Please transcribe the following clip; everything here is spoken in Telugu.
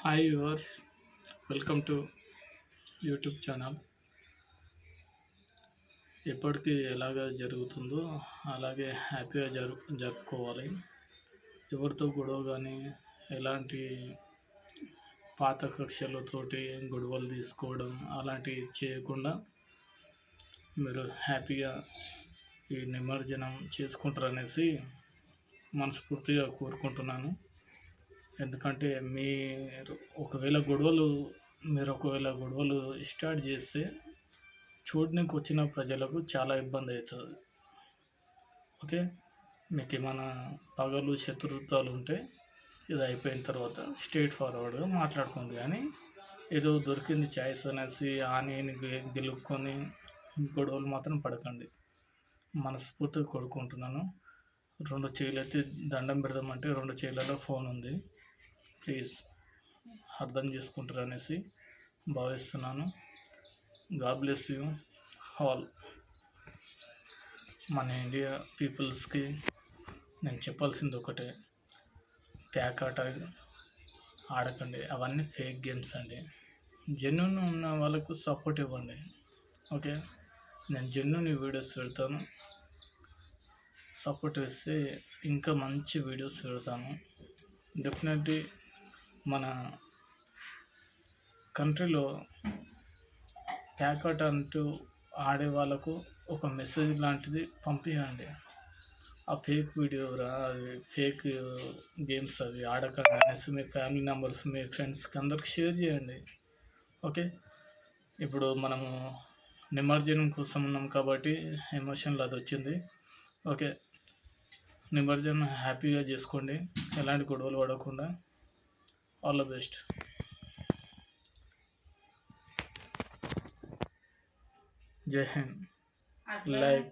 Hi yours, welcome to YouTube channel. ఎప్పటికీ ఎలాగ జరుగుతుందో అలాగే హ్యాపీగా జరుపుకోవాలి. ఎవరితో గొడవ కానీ ఎలాంటి పాత కక్షలతోటి గొడవలు తీసుకోవడం అలాంటివి చేయకుండా మీరు హ్యాపీగా ఈ నిమజ్జనం చేసుకుంటారనేసి మనస్ఫూర్తిగా కోరుకుంటున్నాను. ఎందుకంటే మీరు ఒకవేళ గొడవలు స్టార్ట్ చేస్తే చూడడానికి వచ్చిన ప్రజలకు చాలా ఇబ్బంది అవుతుంది. ఓకే, మీకు ఏమైనా పగలు శత్రుత్వాలు ఉంటే ఇది అయిపోయిన తర్వాత స్ట్రైట్ ఫార్వర్డ్గా మాట్లాడుకోండి. కానీ ఏదో దొరికింది ఛాయిస్ అనేసి గెలుక్కొని గొడవలు మాత్రం పడకండి. మనస్ఫూర్తిగా కోరుకుంటున్నాను. 2 చేతులెత్తి దండం పెడదామంటే 2 చేతులలో ఫోన్ ఉంది. ప్లీజ్ అర్థం చేసుకుంటారనేసి భావిస్తున్నాను. God bless you all. మన ఇండియా పీపుల్స్కి నేను చెప్పాల్సింది ఒకటే, ప్యాక్ ఆట ఆడకండి. అవన్నీ ఫేక్ గేమ్స్ అండి. జెన్యున్ ఉన్న వాళ్ళకు సపోర్ట్ ఇవ్వండి. ఓకే, నేను జెన్యున్ వీడియోస్ పెడతాను. సపోర్ట్ ఇస్తే ఇంకా మంచి వీడియోస్ పెడతాను. డెఫినెట్లీ మన కంట్రీలో ప్యాక్ ఆట అంటూ ఆడే వాళ్ళకు ఒక మెసేజ్ లాంటిది పంపించండి. ఆ ఫేక్ వీడియో అది ఫేక్ గేమ్స్ అవి ఆడకండి అనేసి మీ ఫ్యామిలీ మెంబర్స్ మీ ఫ్రెండ్స్కి అందరికి షేర్ చేయండి. ఓకే, ఇప్పుడు మనము నిమజ్జనం కోసం ఉన్నాం కాబట్టి ఎమోషన్లో అది వచ్చింది. ఓకే, నిమజ్జనం హ్యాపీగా చేసుకోండి, ఎలాంటి గొడవలు పడకుండా. All the best. జై హింద్. లైక్